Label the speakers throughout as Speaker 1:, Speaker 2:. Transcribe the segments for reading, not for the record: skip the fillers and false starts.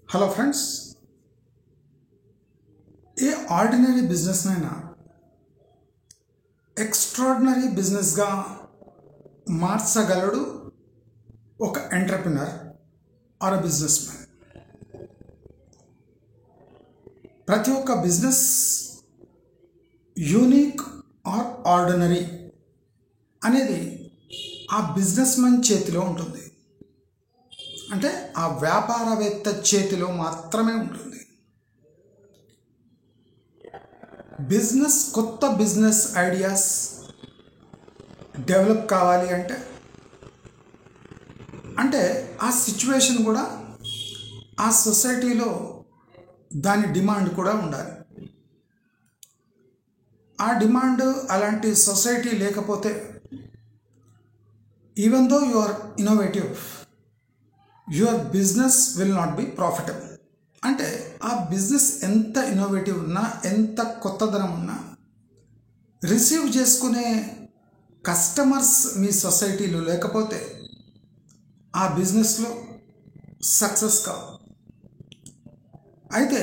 Speaker 1: Hello friends, a ordinary business నైనా extraordinary బిజినెస్గా మార్చగలడు ఒక entrepreneur or business man. ప్రతి ఒక్క బిజినెస్ యూనిక్ ఆర్ ఆర్డినరీ అనేది ఆ బిజినెస్ మ్యాన్ చేతిలో ఉంటుంది. అంటే ఆ వ్యాపారవేత్త చేతిలో మాత్రమే ఉంటుంది. కొత్త బిజినెస్ ఐడియాస్ డెవలప్ కావాలి అంటే ఆ సిచ్యువేషన్ కూడా ఆ సొసైటీలో దాని డిమాండ్ కూడా ఉండాలి. ఆ డిమాండ్ అలాంటి సొసైటీ లేకపోతే even though you are innovative, your business will not be profitable. అంటే ఆ బిజినెస్ ఎంత ఇన్నోవేటివ్ ఉన్నా, ఎంత కొత్తదనం ఉన్నా, రిసీవ్ చేసుకునే కస్టమర్స్ మీ సొసైటీలో లేకపోతే ఆ బిజినెస్లో సక్సెస్ కావు. అయితే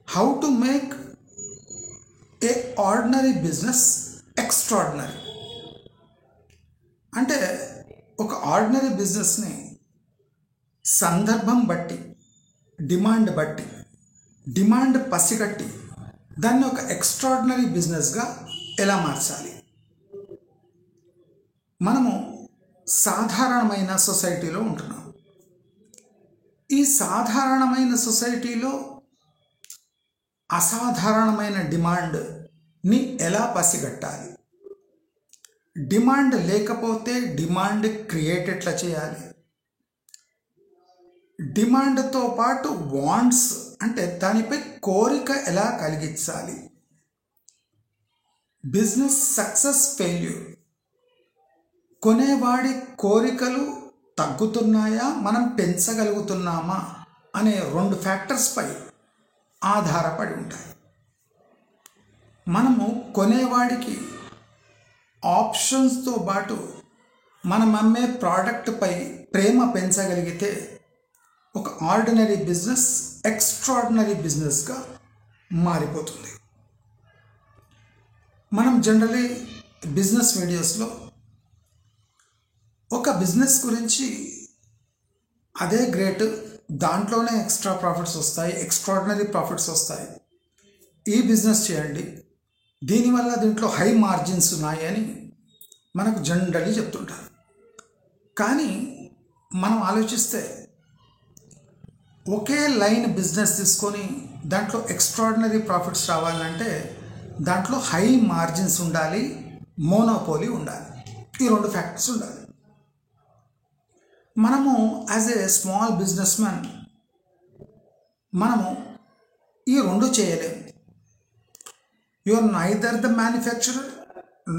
Speaker 1: how to make a ordinary business extraordinary అంటే ఒక ఆర్డినరీ బిజినెస్ని సందర్భం బట్టి, డిమాండ్ పసిగట్టి దాన్ని ఒక ఎక్స్ట్రాడినరీ బిజినెస్గా ఎలా మార్చాలి. మనము సాధారణమైన సొసైటీలో ఉంటున్నాం. ఈ సాధారణమైన సొసైటీలో అసాధారణమైన డిమాండ్ని ఎలా పసిగట్టాలి, డిమాండ్ లేకపోతే డిమాండ్ క్రియేట్ ఎట్లా చేయాలి, డిమాండ్తో పాటు వాంట్స్ అంటే దానిపై కోరిక ఎలా కలిగించాలి, బిజినెస్ సక్సెస్ ఫెయిల్యూర్, కొనేవాడి కోరికలు తగ్గుతున్నాయా, మనం పెంచగలుగుతున్నామా అనే 2 ఫ్యాక్టర్స్పై ఆధారపడి ఉంటాయి. మనము కొనేవాడికి ఆప్షన్స్తో పాటు మనం అమ్మే ప్రోడక్ట్పై ప్రేమ పెంచగలిగితే ఒక ఆర్డినరీ బిజినెస్ ఎక్స్ట్రాడినరీ బిజినెస్గా మారిపోతుంది. మనం జనరలీ బిజినెస్ వీడియోస్లో ఒక బిజినెస్ గురించి అదే గ్రేట్, దాంట్లోనే ఎక్స్ట్రా ప్రాఫిట్స్ వస్తాయి, ఎక్స్ట్రాడినరీ ప్రాఫిట్స్ వస్తాయి, ఈ బిజినెస్ చేయండి, దీనివల్ల దీంట్లో హై మార్జిన్స్ ఉన్నాయి అని మనకు జనరల్లీ చెప్తుంటారు. కానీ మనం ఆలోచిస్తే ఒకే లైన్ బిజినెస్ తీసుకొని దాంట్లో ఎక్స్ట్రాడినరీ ప్రాఫిట్స్ రావాలంటే దాంట్లో హై మార్జిన్స్ ఉండాలి, మోనోపోలీ ఉండాలి, ఈ 2 ఫ్యాక్టర్స్ ఉండాలి. మనము as a small business man మనము ఈ 2 చేయలేము. You are neither the manufacturer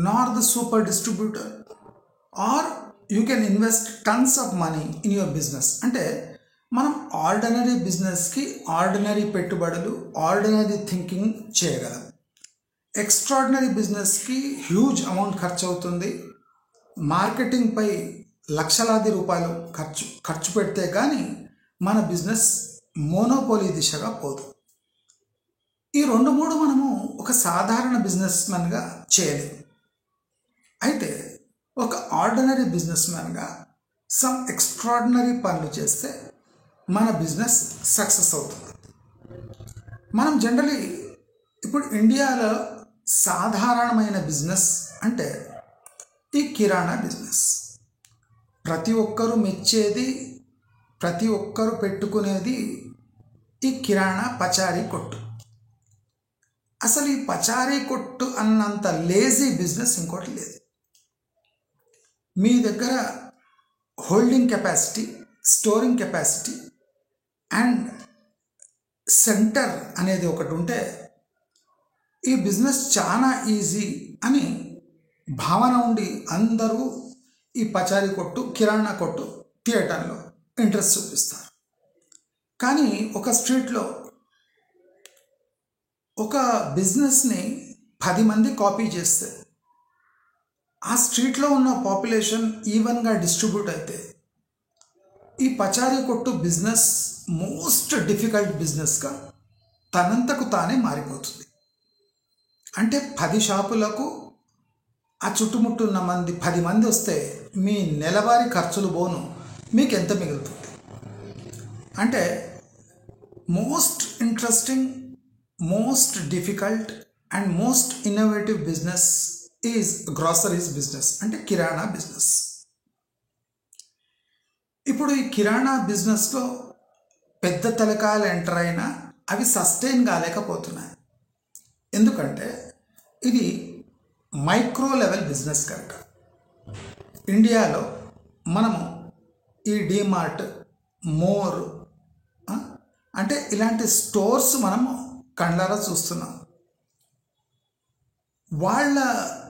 Speaker 1: nor the super distributor, or you can invest tons of money in your business. అంటే మనం ఆర్డినరీ బిజినెస్కి ఆర్డినరీ పెట్టుబడులు, ఆర్డినరీ థింకింగ్ చేయగలం. ఎక్స్ట్రాడినరీ బిజినెస్కి హ్యూజ్ అమౌంట్ ఖర్చు అవుతుంది, మార్కెటింగ్పై లక్షలాది రూపాయలు ఖర్చు పెడితే కానీ మన బిజినెస్ మోనోపోలీ దిశగా పోదు. ఈ 2-3 మనము ఒక సాధారణ బిజినెస్ మ్యాన్గా చేయలేము. అయితే ఒక ఆర్డినరీ బిజినెస్ మ్యాన్గా సమ్ ఎక్స్ట్రాడినరీ పనులు చేస్తే మన బిజినెస్ సక్సెస్ అవుతుంది. మనం జనరలీ ఇప్పుడు ఇండియాలో సాధారణమైన బిజినెస్ అంటే ఈ కిరాణా బిజినెస్. ప్రతి ఒక్కరూ మెచ్చేది, ప్రతి ఒక్కరూ పెట్టుకునేది ఈ కిరాణా పచారీ కొట్టు. అసలు ఈ పచారీ కొట్టు అన్నంత లేజీ బిజినెస్ ఇంకోటి లేదు. మీ దగ్గర holding capacity, storing capacity and centre అనేది ఒకటి ఉంటే ఈ బిజినెస్ చాలా ఈజీ అని భావన ఉండి అందరూ ఈ పచారీ కొట్టు, కిరాణా కొట్టు థియేటర్లో ఇంట్రెస్ట్ చూపిస్తారు. కానీ ఒక స్ట్రీట్లో ఒక బిజినెస్ని 10 మంది కాపీ చేస్తే ఆ స్ట్రీట్లో ఉన్న పాపులేషన్ ఈవెన్గా డిస్ట్రిబ్యూట్ అయితే ఈ పచారీ కొట్టు బిజినెస్ మోస్ట్ డిఫికల్ట్ బిజినెస్గా తనంతకు తానే మారిపోతుంది. అంటే 10 షాపులకు ఆ చుట్టుముట్టున్న 10 మంది వస్తే మీ నెలవారీ ఖర్చులు పోను మీకు ఎంత మిగులుతుంది? అంటే most interesting, most difficult and most innovative business is groceries business, అంటే కిరాణా బిజినెస్. ఇప్పుడు ఈ కిరాణా బిజినెస్లో పెద్ద తలకాయలు ఎంటర్ అయినా అవి సస్టైన్ కాలేకపోతున్నాయి. ఎందుకంటే ఇది మైక్రో లెవెల్ బిజినెస్ కనుక. ఇండియాలో మనము ఈ డిమార్ట్, మోర్ అంటే ఇలాంటి స్టోర్స్ మనము కళ్ళారా చూస్తున్నాం. వాళ్ళ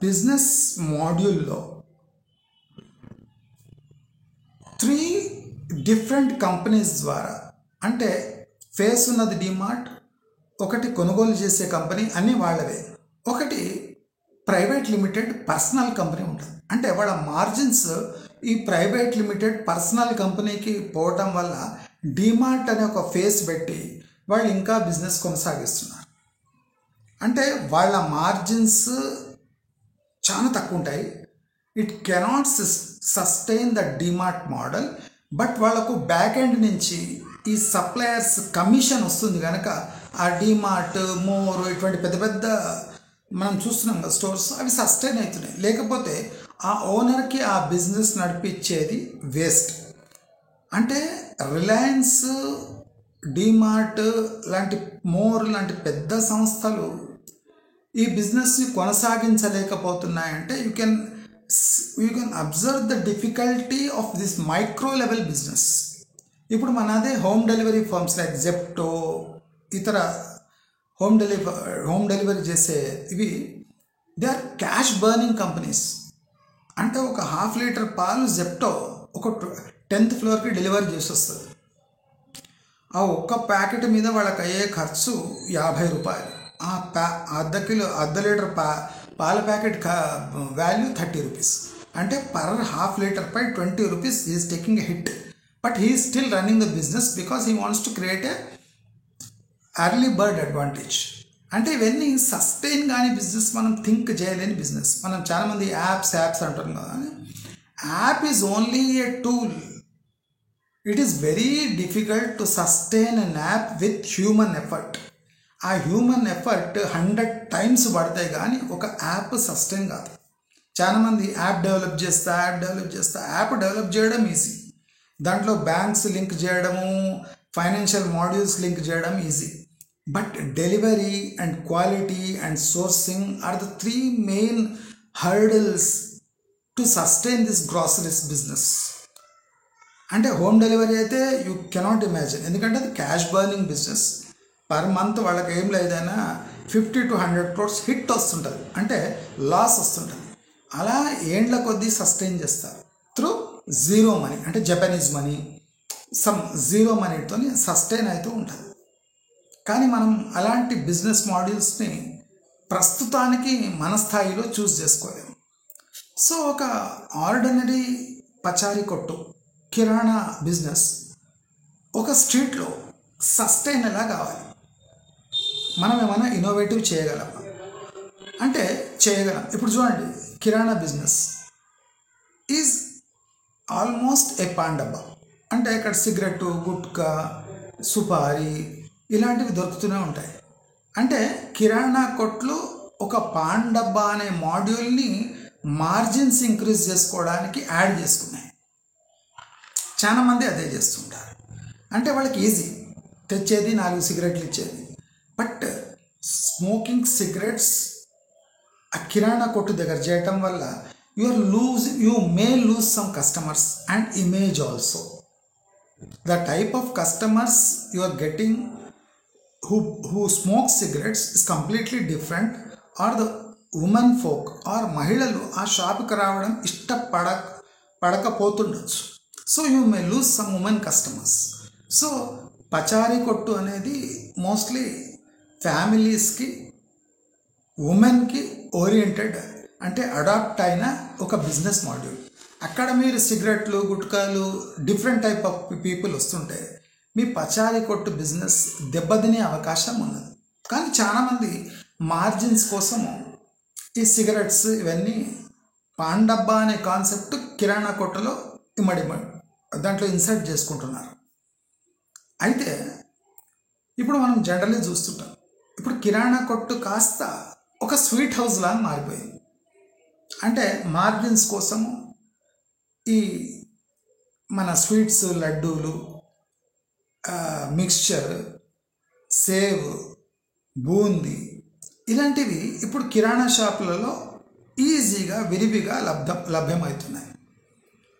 Speaker 1: బిజినెస్ మాడ్యూల్లో 3 డిఫరెంట్ కంపెనీస్ ద్వారా, అంటే ఫేస్ ఉన్నది డిమార్ట్, ఒకటి కొనుగోలు చేసే కంపెనీ అన్నీ వాళ్ళవే, ఒకటి ప్రైవేట్ లిమిటెడ్ పర్సనల్ కంపెనీ ఉంటుంది. అంటే వాళ్ళ మార్జిన్స్ ఈ ప్రైవేట్ లిమిటెడ్ పర్సనల్ కంపెనీకి పోవటం వల్ల డిమార్ట్ అనే ఒక ఫేస్ పెట్టి వాళ్ళు ఇంకా బిజినెస్ కొనసాగిస్తున్నారు. అంటే వాళ్ళ మార్జిన్స్ చాలా తక్కువ ఉంటాయి. It cannot sustain the DMart model. But వాళ్ళకు బ్యాక్ ఎండ్ నుంచి ఈ సప్లయర్స్ కమిషన్ వస్తుంది కనుక ఆ డిమార్ట్, మోర్ ఇటువంటి పెద్ద పెద్ద మనం చూస్తున్నాం కదా స్టోర్స్, అవి సస్టైన్ అవుతున్నాయి. లేకపోతే ఆ ఓనర్కి ఆ బిజినెస్ నడిపించేది వేస్ట్. అంటే రిలయన్స్, డిమార్ట్ లాంటి, మోర్ లాంటి పెద్ద సంస్థలు ఈ బిజినెస్ని కొనసాగించలేకపోతున్నాయంటే you can observe the difficulty of this micro level business. ఇప్పుడు మనదే home delivery firms like Zepto, ఇతర హోమ్ డెలివరీ చేసే ఇవి, they are cash burning companies. అంటే ఒక 1/2 లీటర్ పాలు జెప్టో ఒక 10th ఫ్లోర్కి డెలివరీ చేసి వస్తుంది. ఆ ఒక్క ప్యాకెట్ మీద వాళ్ళకి అయ్యే ఖర్చు 50 రూపాయలు. ఆ అర్ధ లీటర్ పాల ప్యాకెట్ వాల్యూ 30 రూపీస్. అంటే పర్ 1/2 లీటర్ పై 20 rupees is taking a hit. But he is still running the business because he wants to create a early bird advantage. అంటే ఇవన్నీ సస్టైన్ కానీ బిజినెస్, మనం థింక్ చేయలేని బిజినెస్. మనం చాలామంది యాప్స్ అంటాం కదా, app is only a tool. It is very difficult to sustain an app with human effort. ఆ హ్యూమన్ ఎఫర్ట్ 100 times పడతాయి కానీ ఒక యాప్ సస్టైన్ కాదు. చాలామంది యాప్ డెవలప్ చేస్తా యాప్ డెవలప్ చేయడం ఈజీ. దాంట్లో బ్యాంక్స్ లింక్ చేయడము, ఫైనాన్షియల్ మాడ్యూల్స్ లింక్ చేయడం easy. But delivery and quality and sourcing are the 3 main hurdles to sustain this groceries business. అంటే హోమ్ డెలివరీ అయితే యూ కెనాట్ ఇమాజిన్, ఎందుకంటే అది cash burning business. Per month వాళ్ళకి ఏం లేదైనా 50 to 100 crores hit వస్తుంటుంది, అంటే loss వస్తుంటుంది. అలా ఏండ్ల కొద్దీ సస్టైన్ చేస్తారు త్రూ జీరో మనీ, అంటే జపనీస్ మనీ, సమ్ జీరో మనీతో సస్టైన్ అవుతూ ఉంటుంది. కానీ మనం అలాంటి బిజినెస్ మోడల్స్ని ప్రస్తుతానికి మన స్థాయిలో చూస్ చేసుకోలేము. సో ఒక ఆర్డినరీ పచారీ కొట్టు, కిరాణా బిజినెస్ ఒక స్ట్రీట్లో సస్టైన్ ఎలా కావాలి? మనం ఏమైనా ఇన్నోవేటివ్ చేయగలమా అంటే చేయగలం. ఇప్పుడు చూడండి, kirana business is almost a paan dabba. అంటే ఇక్కడ సిగరెట్, గుట్కా, సుపారీ ఇలాంటివి దొరుకుతూనే ఉంటాయి. అంటే కిరాణా కొట్లు ఒక పాన్ డబ్బా అనే మాడ్యూల్ని మార్జిన్స్ ఇంక్రీజ్ చేసుకోవడానికి యాడ్ చేసుకున్నాయి. చాలామంది అదే చేస్తుంటారు. అంటే వాళ్ళకి ఈజీ, తెచ్చేది 4 సిగరెట్లు ఇచ్చేది. బట్ స్మోకింగ్ సిగరెట్స్ ఆ కిరాణా కొట్టు దగ్గర చేయటం వల్ల you may lose some customers and image also. The type of customers you are getting who smoke cigarettes is completely different, or the women folk or మహిళలు ఆ షాప్కి రావడం పడకపోతుండొచ్చు. So you may lose some women customers. So పచారీ కొట్టు అనేది mostly ఫ్యామిలీస్కి, ఉమెన్కి ఓరియంటెడ్, అంటే అడాప్ట్ అయిన ఒక బిజినెస్ మాడ్యూల్. అక్కడ మీరు సిగరెట్లు గుట్కాలు డిఫరెంట్ టైప్ ఆఫ్ పీపుల్ వస్తుంటే మీ పచారీ కొట్టు బిజినెస్ దెబ్బతినే అవకాశం ఉన్నది. కానీ చాలామంది మార్జిన్స్ కోసము ఈ సిగరెట్స్ ఇవన్నీ పాన్ డబ్బా అనే కాన్సెప్ట్ కిరాణా కొట్టులో దాంట్లో ఇన్సర్ట్ చేసుకుంటున్నారు. అయితే ఇప్పుడు మనం జనరల్లీ చూస్తుంటాం, ఇప్పుడు కిరాణా కొట్టు కాస్త ఒక స్వీట్ హౌస్ లాగా మారిపోయింది. అంటే మార్జిన్స్ కోసము ఈ మన స్వీట్స్, లడ్డూలు, మిక్స్చర్, సేవ్, బూందీ ఇలాంటివి ఇప్పుడు కిరాణా షాపులలో ఈజీగా విరివిగా లభ్యమవుతున్నాయి.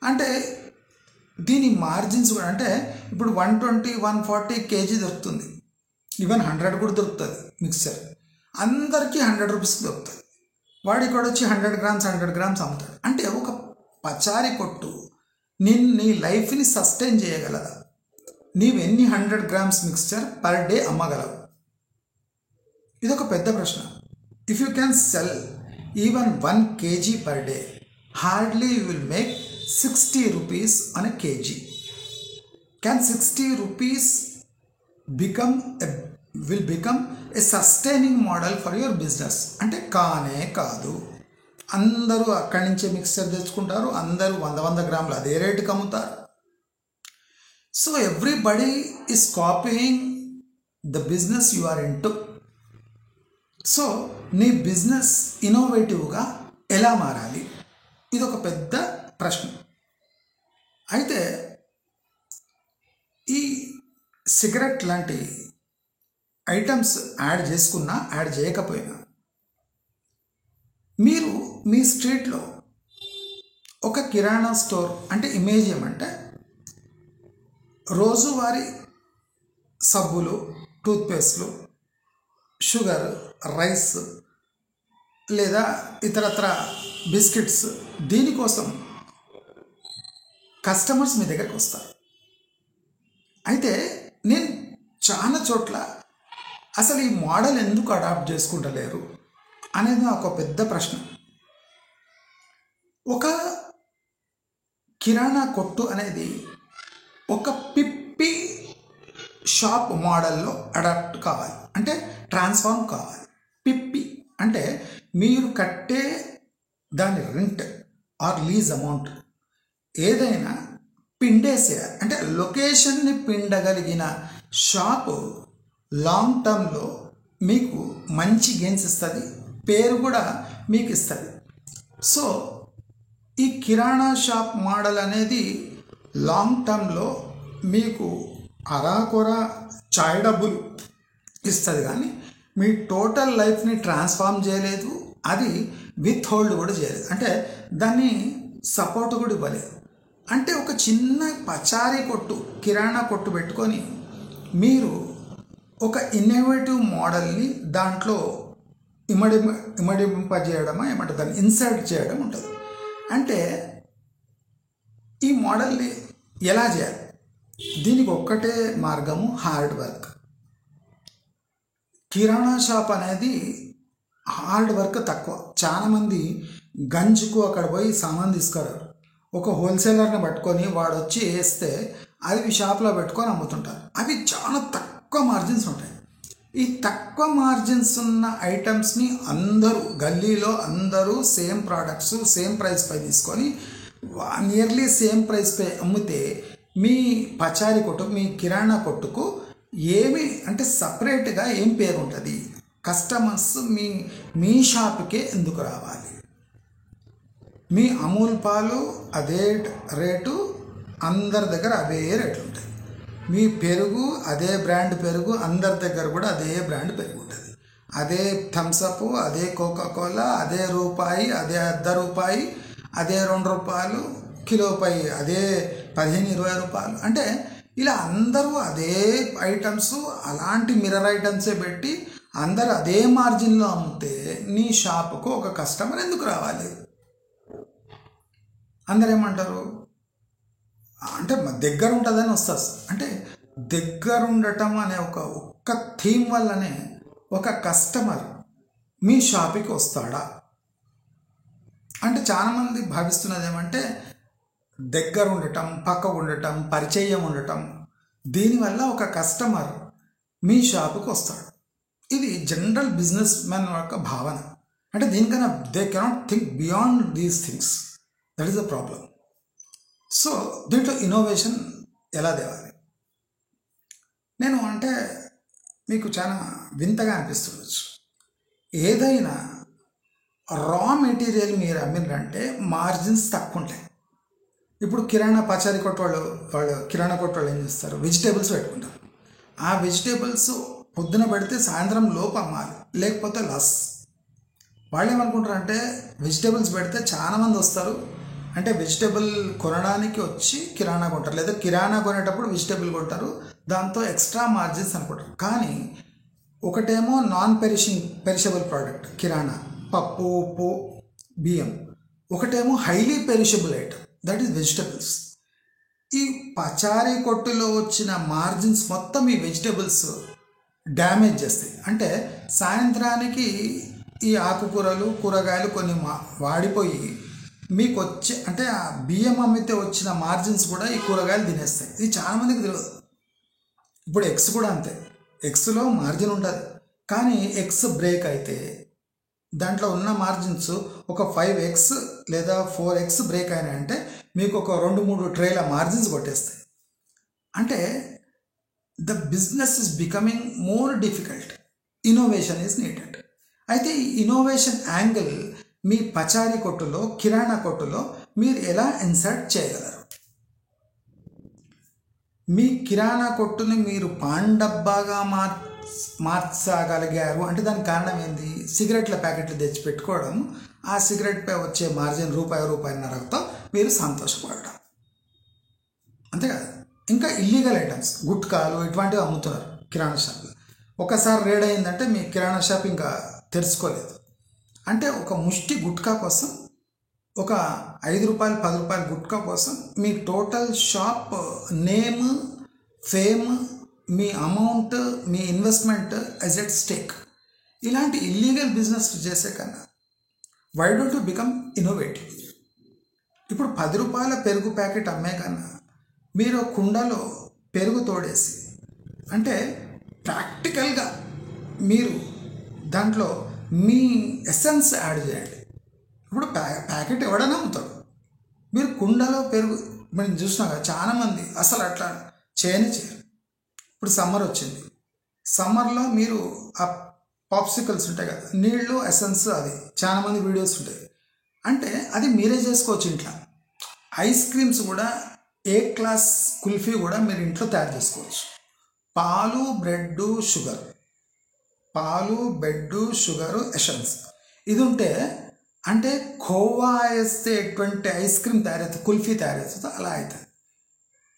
Speaker 1: అంటే దీని మార్జిన్స్ కూడా అంటే ఇప్పుడు 120, 140 కేజీ దొరుకుతుంది, ఈవెన్ 100 కూడా దొరుకుతుంది మిక్స్చర్. అందరికీ 100 రూపీస్కి దొరుకుతుంది. వాడికి కూడా వచ్చి 100 గ్రామ్స్ అమ్ముతాడు. అంటే ఒక పచారీ కొట్టు నీ లైఫ్ని సస్టైన్ చేయగలదా? నీవు ఎన్ని 100 గ్రామ్స్ మిక్స్చర్ పర్ డే అమ్మగలవు? ఇదొక పెద్ద ప్రశ్న. If you can cell even 1 kg per day, hardly you will make 60 rupees on a kg. Can 60 rupees will become a sustaining model for your business? అంటే కానే కాదు. అందరూ అక్కడి నుంచే మిక్సర్ తెచ్చుకుంటారు, అందరూ 100 గ్రాములు అదే రేటుకి అమ్ముతారు. So everybody is copying the business you are into. So నీ బిజినెస్ ఇన్నోవేటివ్గా ఎలా మారాలి? ఇది ఒక పెద్ద ప్రశ్న. అయితే ఈ సిగరెట్ లాంటి ఐటమ్స్ యాడ్ చేసుకున్నా యాడ్ చేయకపోయినా మీరు మీ స్ట్రీట్లో ఒక కిరాణా స్టోర్ అంటే ఇమేజ్ ఏమంటే రోజువారీ సబ్బులు, టూత్పేస్ట్లు, షుగర్, రైస్ లేదా ఇతరత్ర బిస్కెట్స్, దీనికోసం కస్టమర్స్ మీ దగ్గరికి వస్తారు. అయితే నేను చాలా చోట్ల అసలు ఈ మోడల్ ఎందుకు అడాప్ట్ చేసుకుంటలేరు అనేది నాకు పెద్ద ప్రశ్న. ఒక కిరాణా కొట్టు అనేది ఒక పిప్పి షాప్ మోడల్లో అడాప్ట్ కావాలి, అంటే ట్రాన్స్ఫార్మ్ కావాలి. పిప్పి అంటే మీరు కట్టే దాని రెంట్ ఆర్ లీజ్ అమౌంట్ ఏదైనా పిండేసేయాలి. అంటే లొకేషన్ని పిండగలిగిన షాపు లాంగ్ టర్మ్లో మీకు మంచి గెయిన్స్ ఇస్తుంది, పేరు కూడా మీకు ఇస్తుంది. సో ఈ కిరాణా షాప్ మోడల్ అనేది లాంగ్ టర్మ్లో మీకు అరాకొర చాయ్ డబ్బులు ఇస్తుంది, కానీ మీ టోటల్ లైఫ్ని ట్రాన్స్ఫార్మ్ చేయలేదు, అది విత్ హోల్డ్ కూడా చేయలేదు, అంటే దాన్ని సపోర్ట్ కూడా ఇవ్వలేదు. అంటే ఒక చిన్న పచారీ కొట్టు, కిరాణా కొట్టు పెట్టుకొని మీరు ఒక ఇన్నోవేటివ్ మోడల్ని దాంట్లో ఇమడింపజేయడమా ఏమంటారు, దాన్ని ఇన్సర్ట్ చేయడం ఉంటుంది. అంటే ఈ మోడల్ని ఎలా చేయాలి? దీనికి ఒక్కటే మార్గము, హార్డ్ వర్క్. కిరాణా షాప్ అనేది హార్డ్ వర్క్ తక్కువ. చాలామంది గంజుకు అక్కడ పోయి సామాన్ తీసుకురారు, ఒక హోల్సేలర్ని పట్టుకొని వాడు వచ్చి వేస్తే అవి షాప్లో పెట్టుకొని అమ్ముతుంటారు. అవి చాలా తక్కువ మార్జిన్స్ ఉంటాయి. ఈ తక్కువ మార్జిన్స్ ఉన్న ఐటమ్స్ని అందరూ గల్లీలో అందరూ సేమ్ ప్రోడక్ట్స్ సేమ్ ప్రైస్ పై తీసుకొని నియర్లీ సేమ్ ప్రైస్ పై అమ్మితే మీ పచారీ కొట్టు, మీ కిరాణా కొట్టుకు ఏమి అంటే సపరేట్గా ఏం పేరు ఉంటుంది? కస్టమర్స్ మీ షాప్కే ఎందుకు రావాలి? మీ అమూల్ పాలు అదే రేటు, అందరి దగ్గర అదే రేట్లు ఉంటాయి. మీ పెరుగు అదే బ్రాండ్ పెరుగు, అందరి దగ్గర కూడా అదే బ్రాండ్ పెరుగు ఉంటుంది. అదే థమ్సప్, అదే కోకాకోలా, అదే రూపాయి, అదే ₹1, అదే ₹2 కిలోపై, అదే 15-20 రూపాయలు. అంటే ఇలా అందరూ అదే ఐటమ్స్, అలాంటి మిర్రర్ ఐటమ్సే పెట్టి అందరూ అదే మార్జిన్లో అమ్మితే నీ షాపుకు ఒక కస్టమర్ ఎందుకు రావాలి? అందరు ఏమంటారు అంటే దగ్గర ఉంటుందని వస్తుంది. అంటే దగ్గర ఉండటం అనే ఒక్క థీమ్ వల్లనే ఒక కస్టమర్ మీ షాప్కి వస్తాడా? అంటే చాలామంది భావిస్తున్నది ఏమంటే దగ్గర ఉండటం, పక్క ఉండటం, పరిచయం ఉండటం, దీనివల్ల ఒక కస్టమర్ మీ షాపుకి వస్తాడు. ఇది జనరల్ బిజినెస్ మ్యాన్ యొక్క భావన. అంటే దీనికన్నా they cannot think beyond these things. That is the problem. So దీంట్లో ఇన్నోవేషన్ ఎలా తేవాలి? నేను అంటే మీకు చాలా వింతగా అనిపిస్తుండొచ్చు. ఏదైనా రా మెటీరియల్ మీరు అమ్మినంటే మార్జిన్స్ తక్కువ ఉంటాయి. ఇప్పుడు కిరాణా పచారీ వాళ్ళు కిరాణా కొట్టు వాళ్ళు ఏం చేస్తారు? వెజిటేబుల్స్ పెట్టుకుంటారు. ఆ వెజిటేబుల్స్ పొద్దున పెడితే సాయంత్రం లోపు అమ్మాలి, లేకపోతే లాస్. వాళ్ళు ఏమనుకుంటారు అంటే వెజిటేబుల్స్ పెడితే చాలామంది వస్తారు, అంటే వెజిటేబుల్ కొనడానికి వచ్చి కిరాణా కొంటారు, లేదా కిరాణా కొనేటప్పుడు వెజిటేబుల్ కొంటారు, దాంతో ఎక్స్ట్రా మార్జిన్స్ అనుకుంటారు. కానీ ఒకటేమో నాన్ పెరిషబుల్ ప్రోడక్ట్ కిరాణా, పప్పు, ఉప్పు, బియ్యం. ఒకటేమో highly perishable item, that is vegetables. ఈ పచారీ కొట్టులో వచ్చిన మార్జిన్స్ మొత్తం ఈ వెజిటేబుల్స్ డ్యామేజ్ చేస్తాయి. అంటే సాయంత్రానికి ఈ ఆకుకూరలు, కూరగాయలు కొన్ని వాడిపోయి మీకు వచ్చే, అంటే ఆ బియ్యం అమ్మితే వచ్చిన మార్జిన్స్ కూడా ఈ కూరగాయలు తినేస్తాయి. ఇది చాలామందికి తెలియదు. ఇప్పుడు ఎగ్స్ కూడా అంతే. ఎగ్స్లో మార్జిన్ ఉంటుంది, కానీ ఎగ్స్ బ్రేక్ అయితే దాంట్లో ఉన్న మార్జిన్స్ ఒక 5x లేదా 4x బ్రేక్ అయినాయంటే మీకు ఒక 2-3 ట్రేల మార్జిన్స్ కొట్టేస్తాయి. అంటే the business is becoming more difficult. Innovation is needed. అయితే ఈ ఇన్నోవేషన్ యాంగిల్ మీ పచారీ కొట్టులో, కిరాణా కొట్టులో మీరు ఎలా ఇన్సర్ట్ చేయగలరు? మీ కిరాణా కొట్టుని మీరు పాన్ డబ్బాగా మార్చగలిగారు అంటే దానికి కారణం ఏంది? సిగరెట్ల ప్యాకెట్లు తెచ్చి పెట్టుకోవడం, ఆ సిగరెట్పై వచ్చే మార్జిన్ రూపాయి-రూపాయిన్నరతో మీరు సంతోషపడటం, అంతే కదా. ఇంకా ఇల్లీగల్ ఐటమ్స్, గుట్కాలు ఇటువంటివి అమ్ముతున్నారు కిరాణా షాప్లో. ఒకసారి రేడ్ అయిందంటే మీ కిరాణా షాప్ ఇంకా తెరుచుకోలేదు. అంటే ఒక ముష్టి గుట్కా కోసం, ఒక ₹5, ₹10 గుట్కా కోసం మీ టోటల్ షాప్ నేమ్, ఫేమ్, మీ అమౌంట్, మీ ఇన్వెస్ట్మెంట్ యాజ్ ఎట్ స్టేక్. ఇలాంటి ఇల్లీగల్ బిజినెస్ చేసే కన్నా why don't you become innovative? ఇప్పుడు ₹10 పెరుగు ప్యాకెట్ అమ్మే కన్నా మీరు కుండలో పెరుగు తోడేసి, అంటే ప్రాక్టికల్గా మీరు దాంట్లో మీ ఎసెన్స్ యాడ్ చేయండి. ఇప్పుడు ప్యాకెట్ ఎవడైనా అమ్ముతాడు, మీరు కుండలో పెరుగు, మనం చూసినాం కదా చాలామంది అసలు అట్లా చేయరు. ఇప్పుడు సమ్మర్ వచ్చింది, సమ్మర్లో మీరు ఆ పాప్సికల్స్ ఉంటాయి కదా, నీళ్ళు ఎసెన్స్, అది చాలామంది వీడియోస్ ఉంటాయి. అంటే అది మీరే చేసుకోవచ్చు ఇంట్లో. ఐస్ క్రీమ్స్ కూడా, ఏ క్లాస్ కుల్ఫీ కూడా మీరు ఇంట్లో తయారు చేసుకోవచ్చు. పాలు, బ్రెడ్, షుగర్, పాలు, బ్రెడ్, షుగరు, ఎసెన్స్ ఇది ఉంటే, అంటే ఖోవా వేస్తే ఎటువంటి ఐస్ క్రీమ్ తయారవుతుంది, కుల్ఫీ తయారవుతుందో అలా అవుతుంది.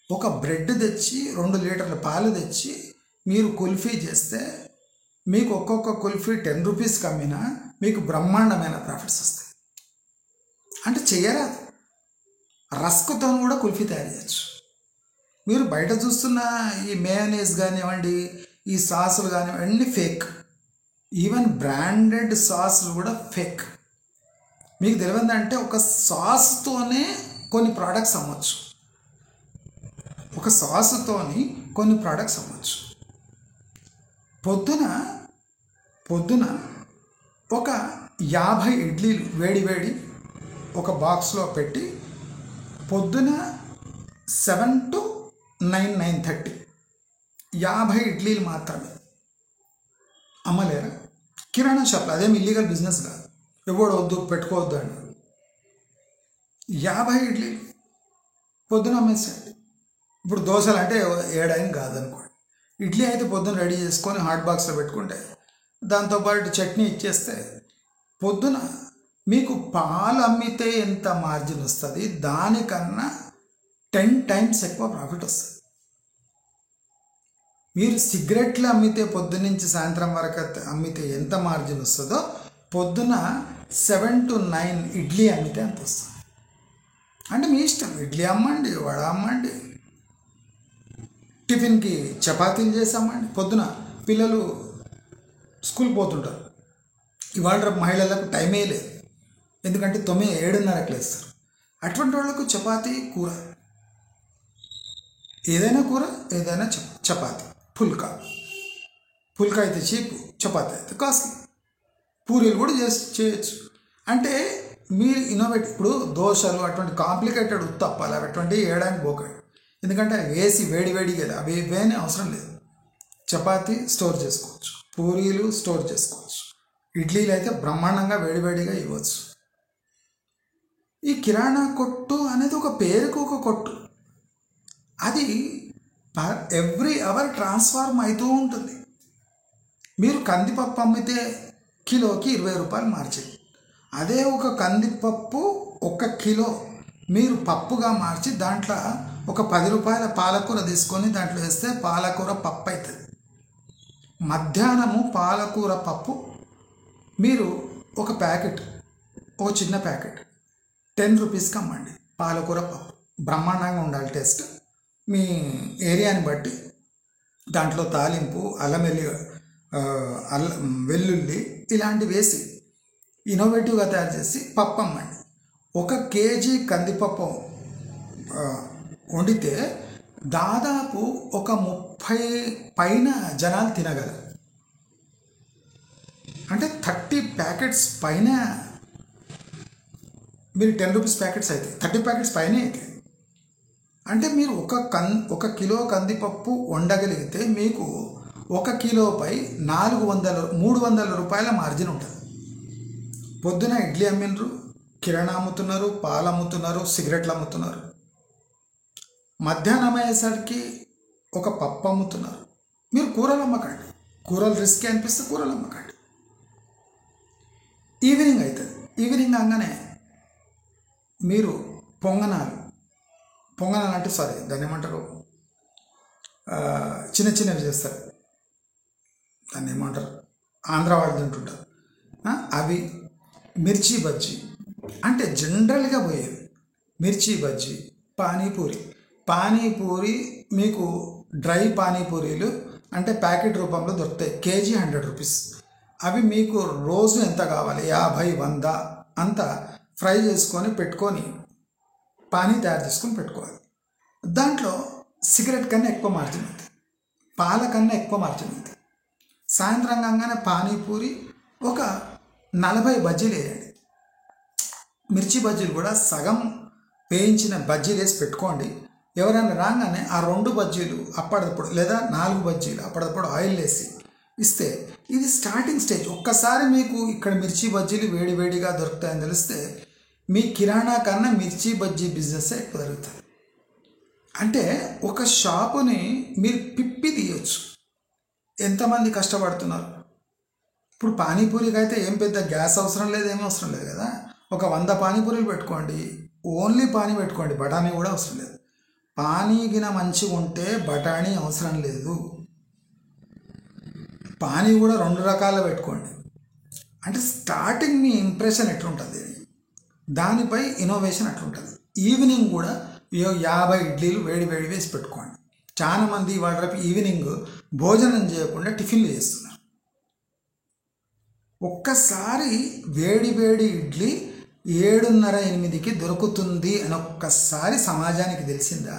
Speaker 1: ఒక బ్రెడ్ తెచ్చి 2 లీటర్ల పాలు తెచ్చి మీరు కుల్ఫీ చేస్తే మీకు ఒక్కొక్క కుల్ఫీ ₹10 కమ్మినా మీకు బ్రహ్మాండమైన ప్రాఫిట్స్ వస్తాయి. అంటే చెయ్యరాదు. రస్క్తో కూడా కుల్ఫీ తయారు చేయొచ్చు. మీరు బయట చూస్తున్న ఈ మేయోనీస్ కానివ్వండి, ఈ సాసులు కానివ్వండి, అన్నీ ఫేక్. ఈవెన్ బ్రాండెడ్ సాసులు కూడా ఫేక్. మీకు తెలియదంటే ఒక సాస్తోనే కొన్ని ప్రోడక్ట్స్ అమ్మవచ్చు. ఒక సాసుతోని కొన్ని ప్రోడక్ట్స్ అమ్మవచ్చు. పొద్దున ఒక 50 ఇడ్లీలు వేడి ఒక బాక్స్లో పెట్టి పొద్దున 7 to 9, 9:30 50 ఇడ్లీలు మాత్రమే అమ్మలేరా? కిరాణా షాప్లో అదేమి ఇల్లీగల్ బిజినెస్ కాదు, ఎవడు వద్దు పెట్టుకోవద్దు అని. 50 ఇడ్లీలు పొద్దున అమ్మేసేయండి. ఇప్పుడు దోశలు అంటే 7 కాదనుకోండి, ఇడ్లీ అయితే పొద్దున రెడీ చేసుకొని హాట్ బాక్స్లో పెట్టుకుంటే దాంతోపాటు చట్నీ ఇచ్చేస్తే పొద్దున మీకు పాలు అమ్మితే ఎంత మార్జిన్ వస్తుంది, దానికన్నా 10 times ఎక్కువ ప్రాఫిట్ వస్తుంది. మీరు సిగరెట్లు అమ్మితే పొద్దున్నుంచి సాయంత్రం వరకు అమ్మితే ఎంత మార్జిన్ వస్తుందో, పొద్దున 7 to 9 ఇడ్లీ అమ్మితే అంత వస్తుంది. అంటే మీ ఇష్టం, ఇడ్లీ అమ్మండి, వడ అమ్మండి, టిఫిన్కి చపాతీలు చేసామండి. పొద్దున పిల్లలు స్కూల్కి పోతుంటారు. ఇవాళ మహిళలకు టైమే లేదు, ఎందుకంటే 9, 7:30కి లేస్తారు. అటువంటి వాళ్ళకు చపాతీ కూర, ఏదైనా కూర, ఏదైనా చపాతీ. పుల్కా అయితే చీప్, చపాతీ అయితే కాస్ట్లీ. పూరీలు కూడా చేయొచ్చు. అంటే మీరు ఇన్నోవేటివ్. ఇప్పుడు దోశలు అటువంటి కాంప్లికేటెడ్ ఉత్తప్పాలు అటువంటి వేయడానికి పోకండి, ఎందుకంటే అవి వేసి వేడిగా అవి వేయని అవసరం లేదు. చపాతీ స్టోర్ చేసుకోవచ్చు, పూరీలు స్టోర్ చేసుకోవచ్చు, ఇడ్లీలు అయితే బ్రహ్మాండంగా వేడిగా ఇవ్వచ్చు. ఈ కిరాణా కొట్టు అనేది ఒక పేరుకు ఒక కొట్టు, అది ఎవ్రీ అవర్ ట్రాన్స్ఫార్మ్ అవుతూ ఉంటుంది. మీరు కందిపప్పు అమ్మితే కిలోకి 20 రూపాయలు మార్చింది. అదే ఒక కందిపప్పు 1 కిలో మీరు పప్పుగా మార్చి దాంట్లో ఒక 10 రూపాయల పాలకూర తీసుకొని దాంట్లో వేస్తే పాలకూర పప్పు అవుతుంది. మధ్యాహ్నము పాలకూర పప్పు మీరు ఒక ప్యాకెట్, ఒక చిన్న ప్యాకెట్ 10 రూపీస్కి అమ్మండి. పాలకూర పప్పు బ్రహ్మాండంగా ఉండాలి టేస్ట్. మీ ఏరియాని బట్టి దాంట్లో తాలింపు, వెల్లుల్లి ఇలాంటివి వేసి ఇన్నోవేటివ్గా తయారు చేసి పప్పు అమ్మండి. 1 కేజీ కందిపప్పు వండితే దాదాపు ఒక 30 పైన జనాలు తినగలరు. అంటే 30 ప్యాకెట్స్ పైన, మీరు 10 రూపీస్ ప్యాకెట్స్ అయితే 30 ప్యాకెట్స్ పైనే అయితే, అంటే మీరు 1 కిలో కందిపప్పు వండగలిగితే మీకు 1 కిలోపై 300 రూపాయల మార్జిన్ ఉంటుంది. పొద్దున ఇడ్లీ అమ్మినరు, కిరాణా అమ్ముతున్నారు, పాలు అమ్ముతున్నారు, సిగరెట్లు అమ్ముతున్నారు. మధ్యాహ్నం అయ్యేసరికి ఒక పప్పు అమ్ముతున్నారు. మీరు కూరలు అమ్మకండి, కూరలు రిస్క్ అనిపిస్తే కూరలు అమ్మకండి. ఈవినింగ్ అవుతుంది, ఈవినింగ్ అనగానే మీరు పొంగనాలు అంటే దాన్ని ఏమంటారు, చిన్నవి చేస్తారు, దాన్ని ఏమంటారు, ఆంధ్ర వాళ్ళు తింటుంటారు అవి. మిర్చి బజ్జీ అంటే జనరల్గా పోయేవి. మిర్చి బజ్జీ, పానీపూరి మీకు డ్రై పానీపూరీలు అంటే ప్యాకెట్ రూపంలో దొరుకుతాయి. KG 100 rupees. అవి మీకు రోజు ఎంత కావాలి, 50, 100 అంతా ఫ్రై చేసుకొని పెట్టుకొని పానీ తయారు చేసుకొని పెట్టుకోవాలి. దాంట్లో సిగరెట్ కన్నా ఎక్కువ మార్జిన్ ఉంది, పాల కన్నా ఎక్కువ మార్జిన్ ఉంది. సాయంత్రం కాగానే పానీపూరి ఒక 40 బజ్జీలు వేయండి. మిర్చి బజ్జీలు కూడా సగం వేయించిన బజ్జీలు వేసి పెట్టుకోండి. ఎవరైనా రాగానే ఆ 2 బజ్జీలు అప్పటిదప్పుడు లేదా 4 బజ్జీలు అప్పటిదప్పుడు ఆయిల్ వేసి ఇస్తే ఇది స్టార్టింగ్ స్టేజ్. ఒక్కసారి మీకు ఇక్కడ మిర్చి బజ్జీలు వేడిగా దొరుకుతాయని తెలిస్తే మీ కిరాణా కన్నా మిర్చి బజ్జీ బిజినెస్ ఎక్కువ జరుగుతుంది. అంటే ఒక షాపుని మీరు పిప్పి తీయొచ్చు. ఎంతమంది కష్టపడుతున్నారు. ఇప్పుడు పానీపూరికి అయితే ఏం పెద్ద గ్యాస్ అవసరం లేదు, ఏమీ అవసరం లేదు కదా. ఒక 100 పానీపూరీలు పెట్టుకోండి, ఓన్లీ పానీ పెట్టుకోండి, బఠానీ కూడా అవసరం లేదు. పానీ గిన మంచిగా ఉంటే బఠానీ అవసరం లేదు. పానీ కూడా 2 రకాలు పెట్టుకోండి. అంటే స్టార్టింగ్ మీ ఇంప్రెషన్ ఎట్లుంటుంది, దానిపై ఇన్నోవేషన్ అట్లుంటుంది. ఈవినింగ్ కూడా 50 ఇడ్లీలు వేడి వేసి పెట్టుకోండి. చాలామంది వాళ్ళ రేపు ఈవినింగ్ భోజనం చేయకుండా టిఫిన్లు చేస్తున్నారు. ఒక్కసారి వేడి ఇడ్లీ 7:30-8కి దొరుకుతుంది అని ఒక్కసారి సమాజానికి తెలిసిందా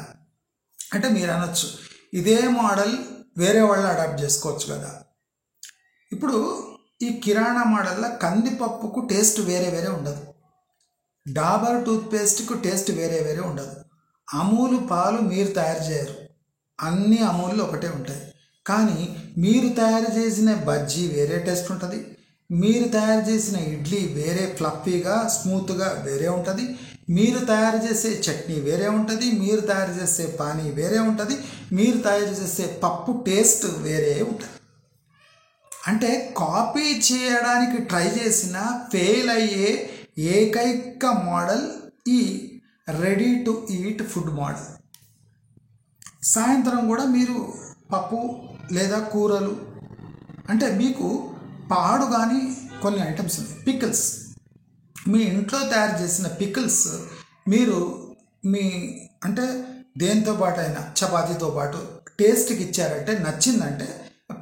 Speaker 1: అంటే మీరు అనొచ్చు, ఇదే మోడల్ వేరే వాళ్ళు అడాప్ట్ చేసుకోవచ్చు కదా. ఇప్పుడు ఈ కిరాణా మోడల్లో కందిపప్పుకు టేస్ట్ వేరే ఉండదు, డాబర్ టూత్పేస్ట్కు టేస్ట్ వేరే ఉండదు, అమూలు పాలు మీరు తయారు చేయరు, అన్ని అమూలు ఒకటే ఉంటాయి. కానీ మీరు తయారు చేసిన బజ్జీ వేరే టేస్ట్ ఉంటుంది, మీరు తయారు చేసిన ఇడ్లీ వేరే ఫ్లఫీగా స్మూత్గా వేరే ఉంటుంది, మీరు తయారు చేసే చట్నీ వేరే ఉంటుంది, మీరు తయారు చేసే పానీ వేరే ఉంటుంది, మీరు తయారు చేసే పప్పు టేస్ట్ వేరే ఉంటుంది. అంటే కాపీ చేయడానికి ట్రై చేసిన ఫెయిల్ అయ్యే ఏకైక మోడల్ ఈ ready to eat food model. సాయంత్రం కూడా మీరు పప్పు లేదా కూరలు అంటే మీకు పాడు కానీ కొన్ని ఐటమ్స్ ఉన్నాయి. పికిల్స్, మీ ఇంట్లో తయారు చేసిన పికిల్స్ మీరు మీ అంటే దేంతో పాటు అయినా చపాతీతో పాటు టేస్ట్కి ఇచ్చారంటే నచ్చిందంటే